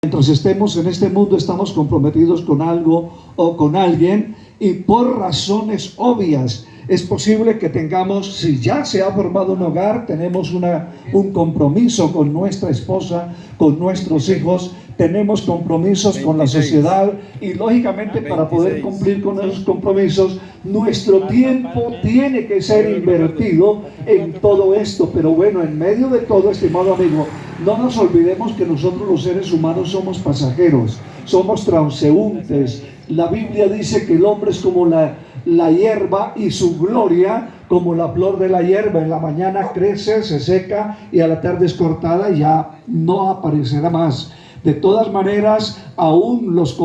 Mientras estemos en este mundo, estamos comprometidos con algo o con alguien, y por razones obvias es posible que tengamos, si ya se ha formado un hogar, tenemos un compromiso con nuestra esposa, con nuestros hijos, tenemos compromisos con la sociedad, y lógicamente para poder cumplir con esos compromisos, nuestro tiempo tiene que ser invertido en todo esto. Pero bueno, en medio de todo, estimado amigo, no nos olvidemos que nosotros los seres humanos somos pasajeros, somos transeúntes. La Biblia dice que el hombre es como la hierba, y su gloria como la flor de la hierba. En la mañana crece, se seca, y a la tarde es cortada y ya no aparecerá más. De todas maneras, aún los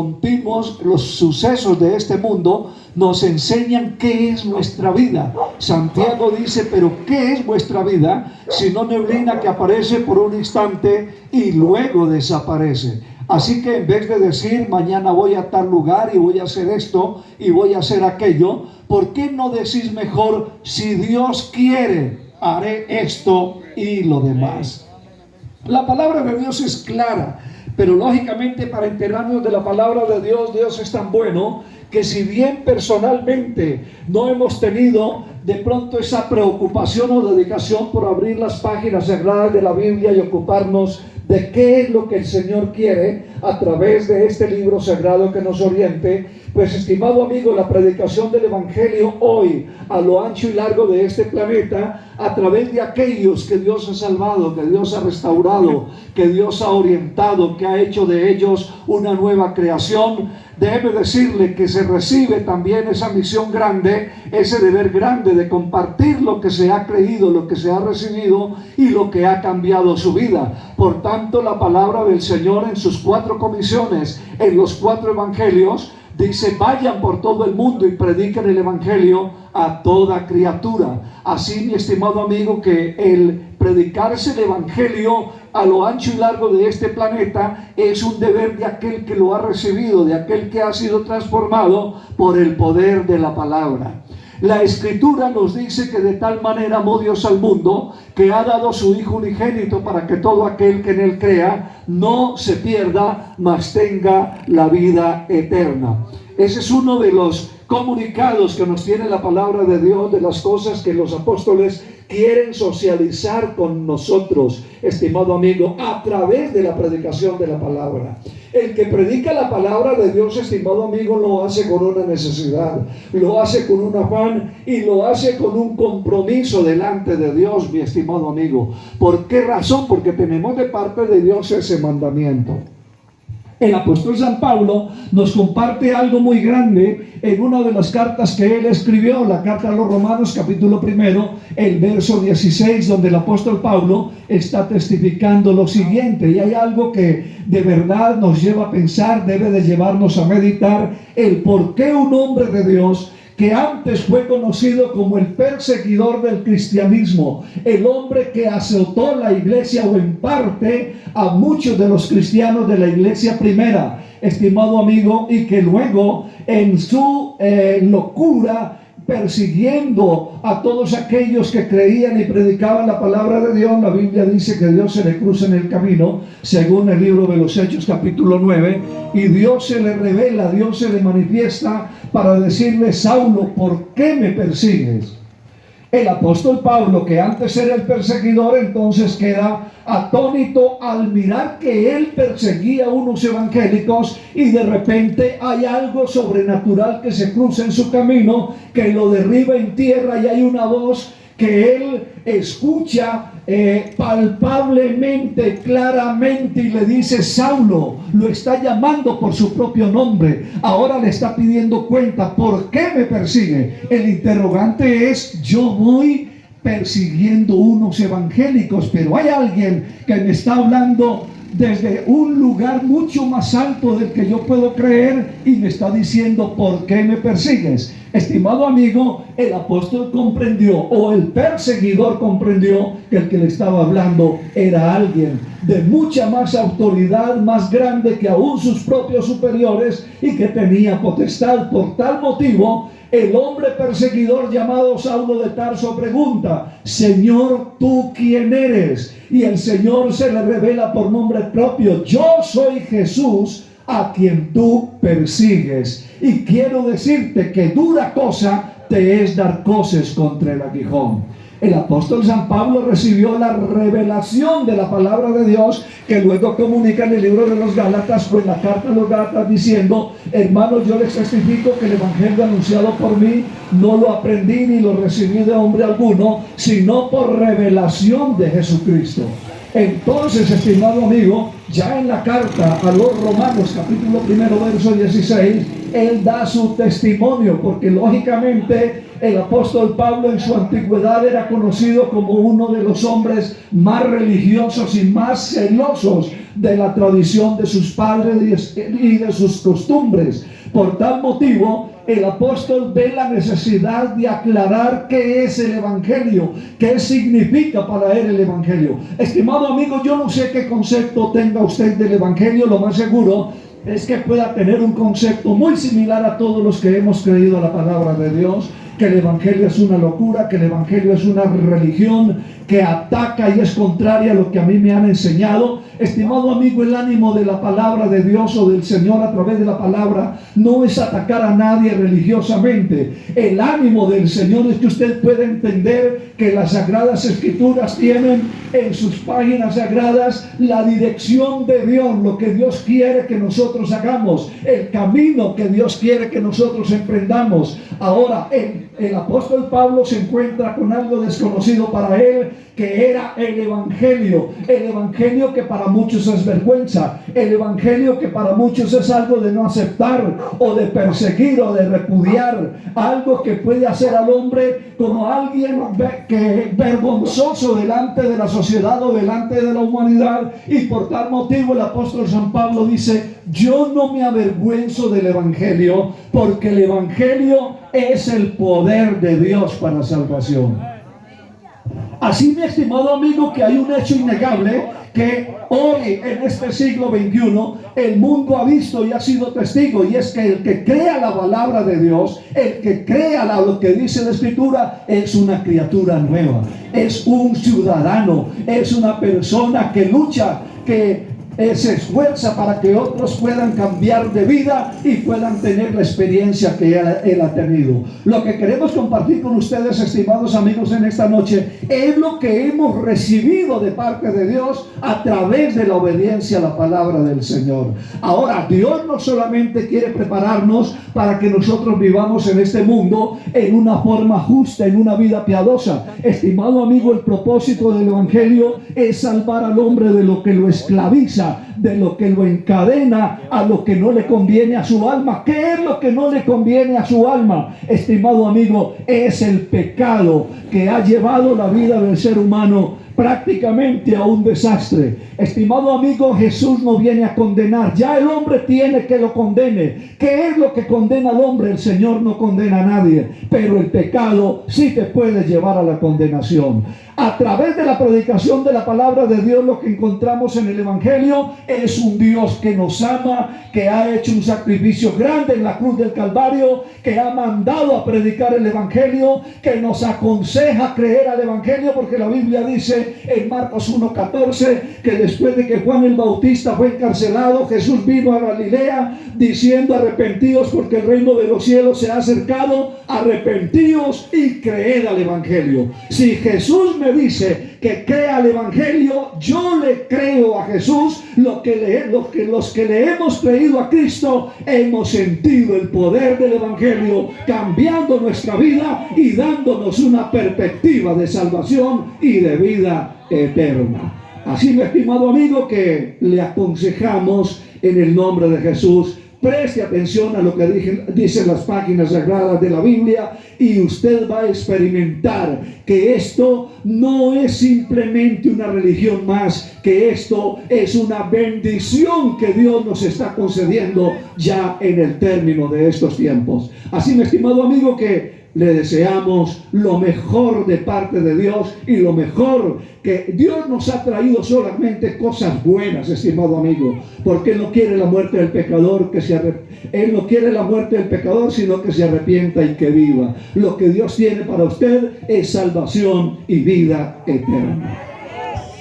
sucesos de este mundo nos enseñan qué es nuestra vida. Santiago dice: pero ¿qué es vuestra vida? Sino neblina que aparece por un instante y luego desaparece. Así que en vez de decir mañana voy a tal lugar y voy a hacer esto y voy a hacer aquello, ¿por qué no decís mejor: si Dios quiere, haré esto y lo demás? La palabra de Dios es clara, pero lógicamente para enterarnos de la palabra de Dios, Dios es tan bueno que si bien personalmente no hemos tenido de pronto esa preocupación o dedicación por abrir las páginas sagradas de la Biblia y ocuparnos de qué es lo que el Señor quiere a través de este libro sagrado que nos oriente, pues estimado amigo, la predicación del Evangelio hoy a lo ancho y largo de este planeta, a través de aquellos que Dios ha salvado, que Dios ha restaurado, que Dios ha orientado, que ha hecho de ellos una nueva creación, déjeme decirle que se recibe también esa misión grande, ese deber grande de compartir lo que se ha creído, lo que se ha recibido y lo que ha cambiado su vida. Por tanto, la palabra del Señor en sus 4 comisiones, en los 4 evangelios, dice: vayan por todo el mundo y prediquen el evangelio a toda criatura. Así, mi estimado amigo, que el predicarse el evangelio a lo ancho y largo de este planeta es un deber de aquel que lo ha recibido, de aquel que ha sido transformado por el poder de la palabra. La Escritura nos dice que de tal manera amó Dios al mundo, que ha dado su Hijo unigénito, para que todo aquel que en él crea no se pierda, mas tenga la vida eterna. Ese es uno de los comunicados que nos tiene la palabra de Dios, de las cosas que los apóstoles quieren socializar con nosotros, estimado amigo, a través de la predicación de la palabra. El que predica la palabra de Dios, estimado amigo, lo hace con una necesidad, lo hace con un afán y lo hace con un compromiso delante de Dios, mi estimado amigo. ¿Por qué razón? Porque tenemos de parte de Dios ese mandamiento. El apóstol San Pablo nos comparte algo muy grande en una de las cartas que él escribió, la carta a los Romanos, capítulo 1, el verso 16, donde el apóstol Pablo está testificando lo siguiente. Y hay algo que de verdad nos lleva a pensar, debe de llevarnos a meditar el por qué un hombre de Dios, que antes fue conocido como el perseguidor del cristianismo, el hombre que azotó la iglesia, o en parte a muchos de los cristianos de la iglesia primera, estimado amigo, y que luego en su locura, persiguiendo a todos aquellos que creían y predicaban la palabra de Dios, la Biblia dice que Dios se le cruza en el camino, según el libro de los Hechos capítulo 9, y Dios se le revela, Dios se le manifiesta para decirle: Saulo, ¿por qué me persigues? El apóstol Pablo, que antes era el perseguidor, entonces queda atónito al mirar que él perseguía a unos evangélicos, y de repente hay algo sobrenatural que se cruza en su camino, que lo derriba en tierra, y hay una voz que él escucha palpablemente, claramente, y le dice: Saulo, lo está llamando por su propio nombre. Ahora le está pidiendo cuenta: ¿por qué me persigue? El interrogante es: yo voy persiguiendo unos evangélicos, pero hay alguien que me está hablando desde un lugar mucho más alto del que yo puedo creer, y me está diciendo: ¿por qué me persigues? Estimado amigo, el apóstol comprendió, o el perseguidor comprendió, que el que le estaba hablando era alguien de mucha más autoridad, más grande que aún sus propios superiores, y que tenía potestad. Por tal motivo, El hombre perseguidor llamado Saulo de Tarso pregunta: Señor, ¿tú quién eres? Y el Señor se le revela por nombre propio: yo soy Jesús a quien tú persigues. Y quiero decirte que dura cosa te es dar coces contra el aguijón. El apóstol San Pablo recibió la revelación de la palabra de Dios, que luego comunica en el libro de los Gálatas, o en la carta de los Gálatas, diciendo: hermanos, yo les testifico que el evangelio anunciado por mí no lo aprendí ni lo recibí de hombre alguno, sino por revelación de Jesucristo. Entonces, estimado amigo, ya en la carta a los Romanos, capítulo 1, verso 16, él da su testimonio, porque lógicamente el apóstol Pablo en su antigüedad era conocido como uno de los hombres más religiosos y más celosos de la tradición de sus padres y de sus costumbres. Por tal motivo, el apóstol ve la necesidad de aclarar qué es el evangelio, qué significa para él el evangelio. Estimado amigo, yo no sé qué concepto tenga usted del evangelio. Lo más seguro es que pueda tener un concepto muy similar a todos los que hemos creído la palabra de Dios, que el evangelio es una locura, que el evangelio es una religión que ataca y es contraria a lo que a mí me han enseñado. Estimado amigo, el ánimo de la palabra de Dios o del Señor a través de la palabra no es atacar a nadie religiosamente. El ánimo del Señor es que usted pueda entender que las Sagradas Escrituras tienen en sus páginas sagradas la dirección de Dios, lo que Dios quiere que nosotros hagamos, el camino que Dios quiere que nosotros emprendamos. Ahora, el apóstol Pablo se encuentra con algo desconocido para él, que era el evangelio que para muchos es vergüenza, el evangelio que para muchos es algo de no aceptar o de perseguir o de repudiar, algo que puede hacer al hombre como alguien que vergonzoso delante de la sociedad o delante de la humanidad. Y por tal motivo el apóstol San Pablo dice: yo no me avergüenzo del evangelio, porque el evangelio es el poder de Dios para salvación. Así, mi estimado amigo, que hay un hecho innegable que hoy en este siglo XXI el mundo ha visto y ha sido testigo, y es que el que crea la palabra de Dios, el que crea lo que dice la Escritura, es una criatura nueva, es un ciudadano, es una persona que lucha, que se esfuerza para que otros puedan cambiar de vida y puedan tener la experiencia que él ha tenido. Lo que queremos compartir con ustedes, estimados amigos, en esta noche es lo que hemos recibido de parte de Dios a través de la obediencia a la palabra del Señor. Ahora, Dios no solamente quiere prepararnos para que nosotros vivamos en este mundo en una forma justa, en una vida piadosa. Estimado amigo, el propósito del evangelio es salvar al hombre de lo que lo esclaviza, de lo que lo encadena a lo que no le conviene a su alma. ¿Qué es lo que no le conviene a su alma? Estimado amigo, es el pecado que ha llevado la vida del ser humano prácticamente a un desastre. Estimado amigo, Jesús no viene a condenar, ya el hombre tiene que lo condene. ¿Qué es lo que condena al hombre? El Señor no condena a nadie, pero el pecado sí te puede llevar a la condenación. A través de la predicación de la palabra de Dios, lo que encontramos en el evangelio es un Dios que nos ama, que ha hecho un sacrificio grande en la cruz del Calvario, que ha mandado a predicar el evangelio, que nos aconseja creer al evangelio, porque la Biblia dice en Marcos 1:14 que después de que Juan el Bautista fue encarcelado, Jesús vino a Galilea diciendo: arrepentíos porque el reino de los cielos se ha acercado, arrepentíos y creed al evangelio. Si Jesús me dice que crea al evangelio, yo le creo a Jesús. Los que le hemos creído a Cristo hemos sentido el poder del evangelio cambiando nuestra vida y dándonos una perspectiva de salvación y de vida eterna. Así, mi estimado amigo, que le aconsejamos en el nombre de Jesús: preste atención a lo que dicen las páginas sagradas de la Biblia, y usted va a experimentar que esto no es simplemente una religión más, que esto es una bendición que Dios nos está concediendo ya en el término de estos tiempos. Así, mi estimado amigo, que le deseamos lo mejor de parte de Dios, y lo mejor, que Dios nos ha traído solamente cosas buenas, estimado amigo, porque Él no quiere la muerte del pecador, Él no quiere la muerte del pecador, sino que se arrepienta y que viva. Lo que Dios tiene para usted es salvación y vida eterna.